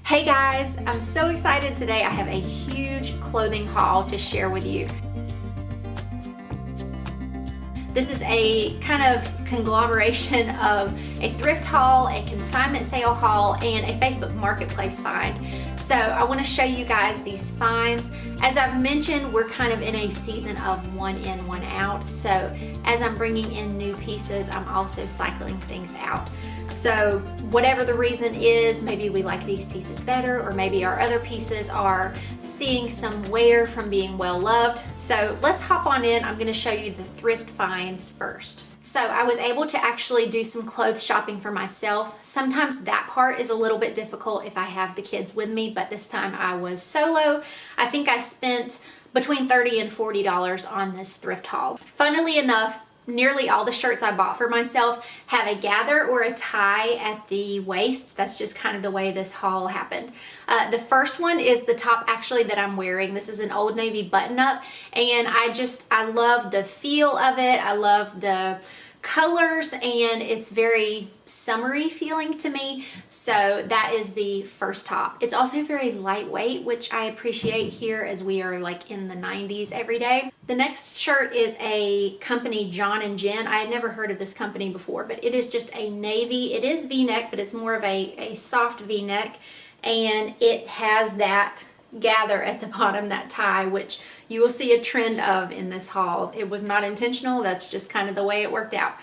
Hey guys, I'm so excited today. I have a huge clothing haul to share with you. This is a kind of conglomeration of a thrift haul, a consignment sale haul, and a Facebook marketplace find. So I want to show you guys these finds. As I've mentioned, we're kind of in a season of one in, one out. So as I'm bringing in new pieces, I'm also cycling things out. So whatever the reason is, maybe we like these pieces better, or maybe our other pieces are seeing some wear from being well loved. So let's hop on in. I'm going to show you the thrift finds first. So I was able to actually do some clothes shopping for myself. Sometimes that part is a little bit difficult if I have the kids with me, but this time I was solo. I think I spent between $30 and $40 on this thrift haul. Funnily enough, nearly all the shirts I bought for myself have a gather or a tie at the waist. That's just kind of the way this haul happened. The first one is the top actually that I'm wearing. This is an Old Navy button-up, and I love the feel of it. I love the colors, and it's very summery feeling to me. So that is the first top. It's also very lightweight, which I appreciate here as we are like in the 90s every day. The next shirt is a company, John and Jen. I had never heard of this company before, but it is just a navy. It is V-neck, but it's more of a soft V-neck, and it has that gather at the bottom, that tie, which you will see a trend of in this haul. It was not intentional. That's just kind of the way it worked out.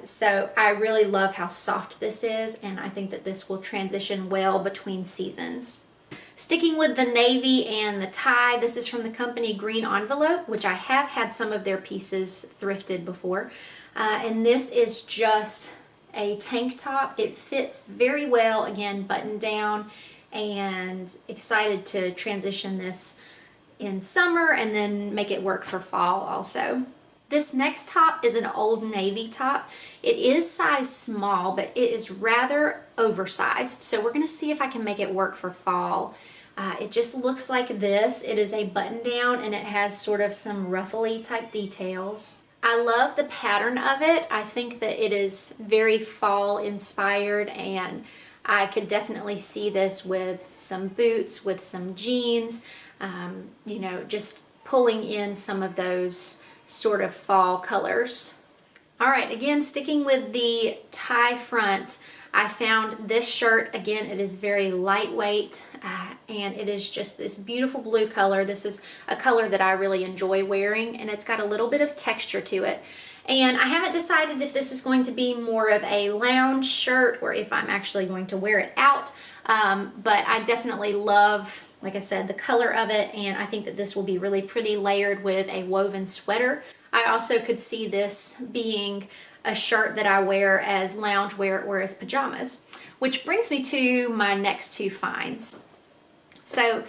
So I really love how soft this is, and I think that this will transition well between seasons. Sticking with the navy and the tie, this is from the company Green Envelope, which I have had some of their pieces thrifted before. And this is just a tank top. It fits very well, again, buttoned down, and excited to transition this in summer and then make it work for fall also. This next top is an Old Navy top. It is size small, but it is rather oversized. So we're gonna see if I can make it work for fall. It just looks like this. It is a button down, and it has sort of some ruffly type details. I love the pattern of it. I think that it is very fall inspired, and I could definitely see this with some boots, with some jeans, you know, just pulling in some of those sort of fall colors. All right, again, sticking with the tie front, I found this shirt. Again, it is very lightweight, and it is just this beautiful blue color. This is a color that I really enjoy wearing, and it's got a little bit of texture to it. And I haven't decided if this is going to be more of a lounge shirt or if I'm actually going to wear it out. But I definitely love, like I said, the color of it, and I think that this will be really pretty layered with a woven sweater. I also could see this being a shirt that I wear as loungewear or as pajamas, which brings me to my next two finds. So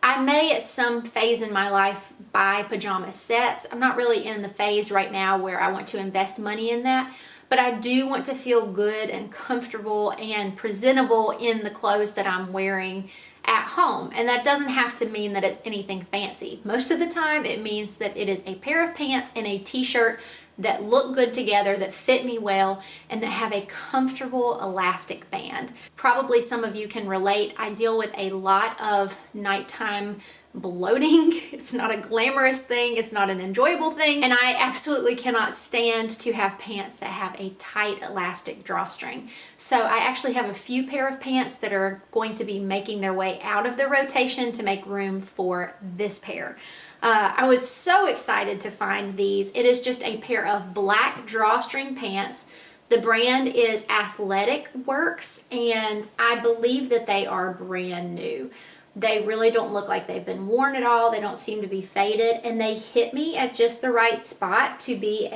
I may at some phase in my life buy pajama sets. I'm not really in the phase right now where I want to invest money in that, but I do want to feel good and comfortable and presentable in the clothes that I'm wearing at home. And that doesn't have to mean that it's anything fancy. Most of the time it means that it is a pair of pants and a t-shirt that look good together, that fit me well, and that have a comfortable elastic band. Probably some of you can relate. I deal with a lot of nighttime bloating. It's not a glamorous thing. It's not an enjoyable thing. And I absolutely cannot stand to have pants that have a tight elastic drawstring. So I actually have a few pair of pants that are going to be making their way out of the rotation to make room for this pair. I was so excited to find these. It is just a pair of black drawstring pants. The brand is Athletic Works, and I believe that they are brand new. They really don't look like they've been worn at all. They don't seem to be faded, and they hit me at just the right spot to be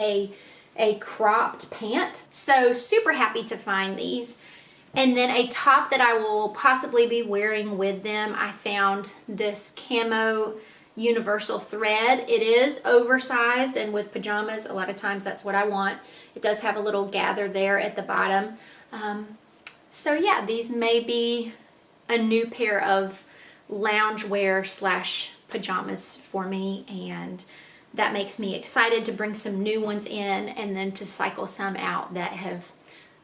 a cropped pant. So super happy to find these. And then a top that I will possibly be wearing with them. I found this camo universal thread. It is oversized, and with pajamas a lot of times that's what I want. It does have a little gather there at the bottom. So yeah, these may be a new pair of loungewear slash pajamas for me, and that makes me excited to bring some new ones in and then to cycle some out that have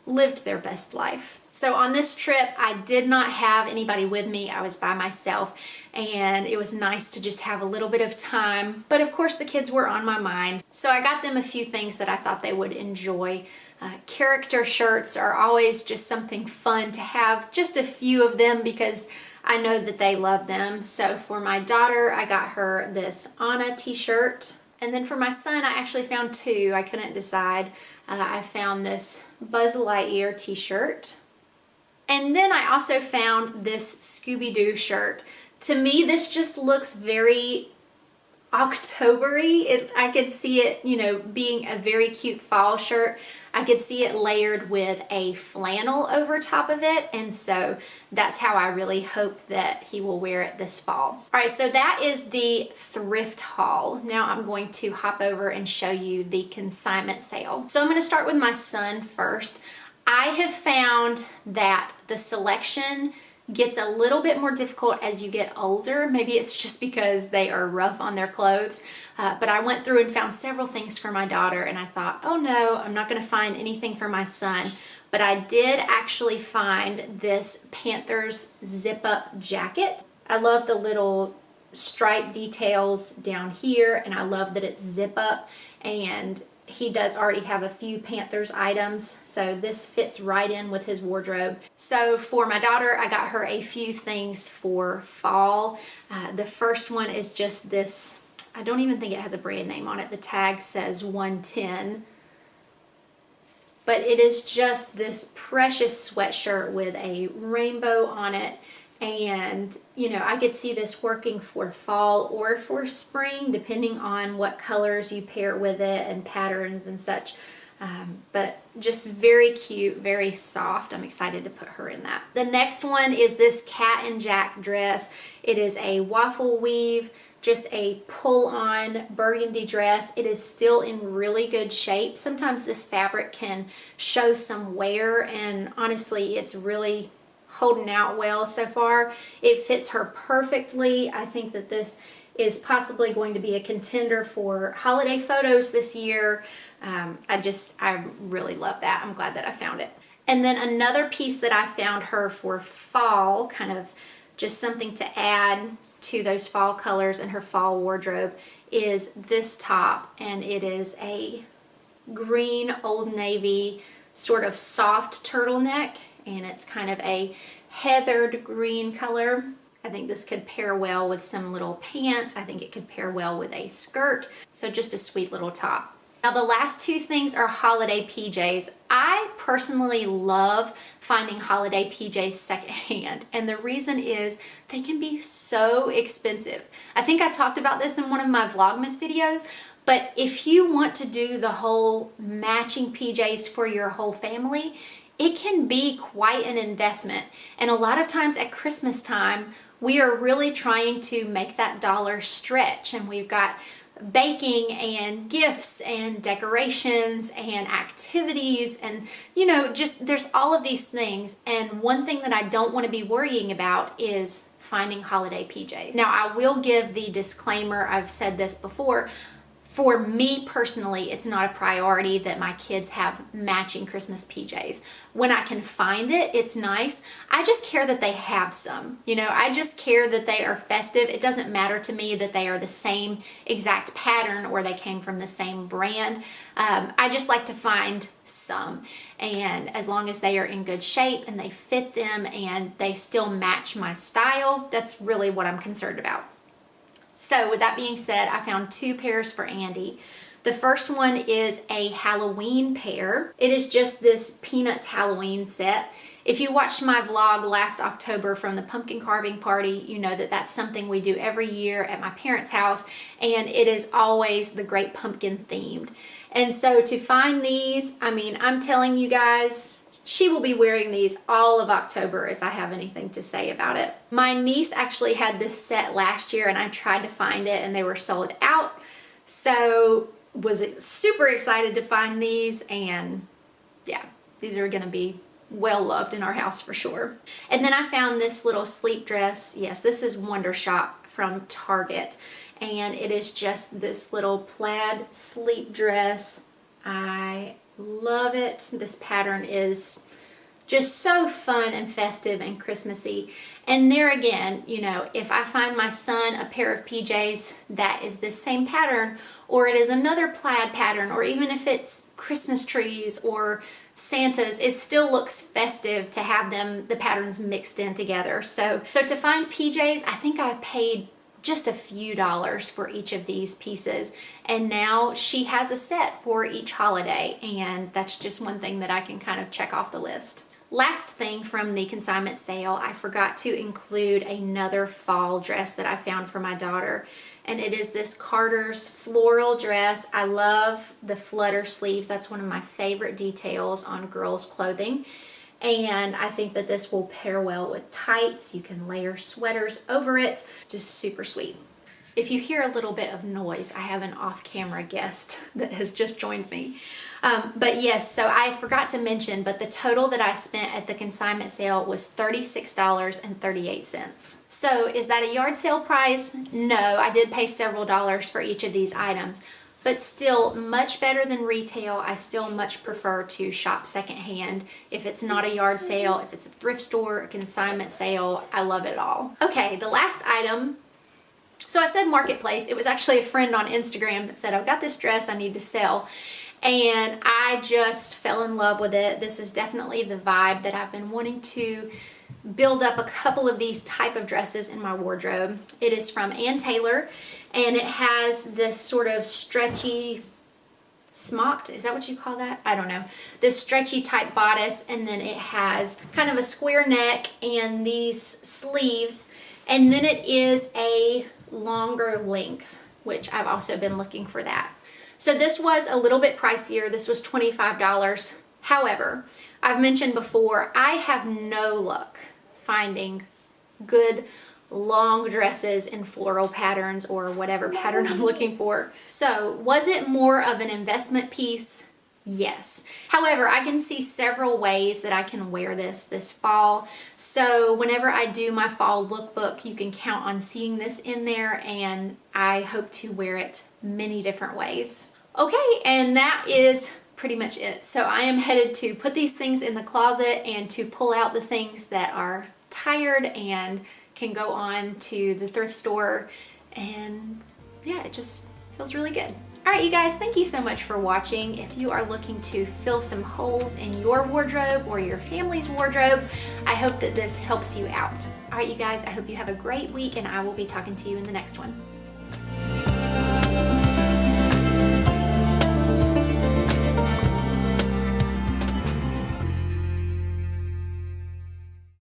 lived their best life. So on this trip, I did not have anybody with me. I was by myself, and it was nice to just have a little bit of time. But of course, the kids were on my mind. So I got them a few things that I thought they would enjoy. Character shirts are always just something fun to have, just a few of them, because I know that they love them. So for my daughter, I got her this Anna t-shirt. And then for my son, I actually found two. I couldn't decide. I found this Buzz Lightyear t-shirt. And then I also found this Scooby-Doo shirt. To me, this just looks very October-y. I could see it, you know, being a very cute fall shirt. I could see it layered with a flannel over top of it. And so that's how I really hope that he will wear it this fall. All right, so that is the thrift haul. Now I'm going to hop over and show you the consignment sale. So I'm going to start with my son first. I have found that the selection gets a little bit more difficult as you get older. Maybe it's just because they are rough on their clothes. But I went through and found several things for my daughter, and I thought, oh no, I'm not going to find anything for my son. But I did actually find this Panthers zip-up jacket. I love the little stripe details down here, and I love that it's zip-up, and he does already have a few Panthers items, so this fits right in with his wardrobe. So for my daughter, I got her a few things for fall. The first one is just this, I don't even think it has a brand name on it. The tag says 110. But it is just this precious sweatshirt with a rainbow on it. And, you know, I could see this working for fall or for spring, depending on what colors you pair with it and patterns and such. But just very cute, very soft. I'm excited to put her in that. The next one is this Cat and Jack dress. It is a waffle weave, just a pull-on burgundy dress. It is still in really good shape. Sometimes this fabric can show some wear, and honestly, it's really holding out well so far. It fits her perfectly. I think that this is possibly going to be a contender for holiday photos this year. I really love that. I'm glad that I found it. And then another piece that I found her for fall, kind of just something to add to those fall colors in her fall wardrobe, is this top, and it is a green Old Navy sort of soft turtleneck, and it's kind of a heathered green color. I think this could pair well with some little pants. I think it could pair well with a skirt. So just a sweet little top. Now the last two things are holiday PJs. I personally love finding holiday PJs secondhand, and the reason is they can be so expensive. I think I talked about this in one of my Vlogmas videos, but if you want to do the whole matching PJs for your whole family, it can be quite an investment. And a lot of times at Christmas time, we are really trying to make that dollar stretch, and we've got baking and gifts and decorations and activities, and you know, just there's all of these things. And one thing that I don't want to be worrying about is finding holiday PJs. Now I will give the disclaimer, I've said this before, for me personally, it's not a priority that my kids have matching Christmas PJs. When I can find it, it's nice. I just care that they have some. You know, I just care that they are festive. It doesn't matter to me that they are the same exact pattern or they came from the same brand. I just like to find some. And as long as they are in good shape and they fit them and they still match my style, that's really what I'm concerned about. So with that being said, I found two pairs for Andy. The first one is a Halloween pair. It is just this Peanuts Halloween set. If you watched my vlog last October from the pumpkin carving party, you know that that's something we do every year at my parents' house, and it is always the Great Pumpkin themed. And so to find these, I mean, I'm telling you guys, she will be wearing these all of October if I have anything to say about it. My niece actually had this set last year and I tried to find it and they were sold out. So was super excited to find these, and yeah, these are gonna be well loved in our house for sure. And then I found this little sleep dress. Yes, this is Wonder Shop from Target, and it is just this little plaid sleep dress. I love it. This pattern is, Just so fun and festive and Christmassy. And there again, you know, if I find my son a pair of PJs that is this same pattern, or it is another plaid pattern, or even if it's Christmas trees or Santas, it still looks festive to have the patterns mixed in together. So to find PJs, I think I paid just a few dollars for each of these pieces, and now she has a set for each holiday, and that's just one thing that I can kind of check off the list. Last thing from the consignment sale, I forgot to include another fall dress that I found for my daughter, and it is this Carter's floral dress. I love the flutter sleeves. That's one of my favorite details on girls' clothing. And I think that this will pair well with tights. You can layer sweaters over it. Just super sweet. If you hear a little bit of noise, I have an off-camera guest that has just joined me. But yes, so I forgot to mention, but the total that I spent at the consignment sale was $36.38. So is that a yard sale price? No, I did pay several dollars for each of these items, but still much better than retail. I still much prefer to shop secondhand. If it's not a yard sale, if it's a thrift store, a consignment sale, I love it all. Okay, the last item. So I said marketplace. It was actually a friend on Instagram that said, I've got this dress I need to sell. And I just fell in love with it. This is definitely the vibe that I've been wanting to build up a couple of these type of dresses in my wardrobe. It is from Ann Taylor, and it has this sort of stretchy smocked, is that what you call that? I don't know. This stretchy type bodice, and then it has kind of a square neck and these sleeves, and then it is a longer length, which I've also been looking for that. So this was a little bit pricier. This was $25. However, I've mentioned before, I have no luck finding good long dresses in floral patterns or whatever pattern I'm looking for. So was it more of an investment piece? Yes. However, I can see several ways that I can wear this fall. So whenever I do my fall lookbook, you can count on seeing this in there, and I hope to wear it many different ways. Okay, and that is pretty much it. So I am headed to put these things in the closet and to pull out the things that are tired and can go on to the thrift store, and yeah, it just feels really good. All right, you guys, thank you so much for watching. If you are looking to fill some holes in your wardrobe or your family's wardrobe, I hope that this helps you out. All right, you guys, I hope you have a great week, and I will be talking to you in the next one.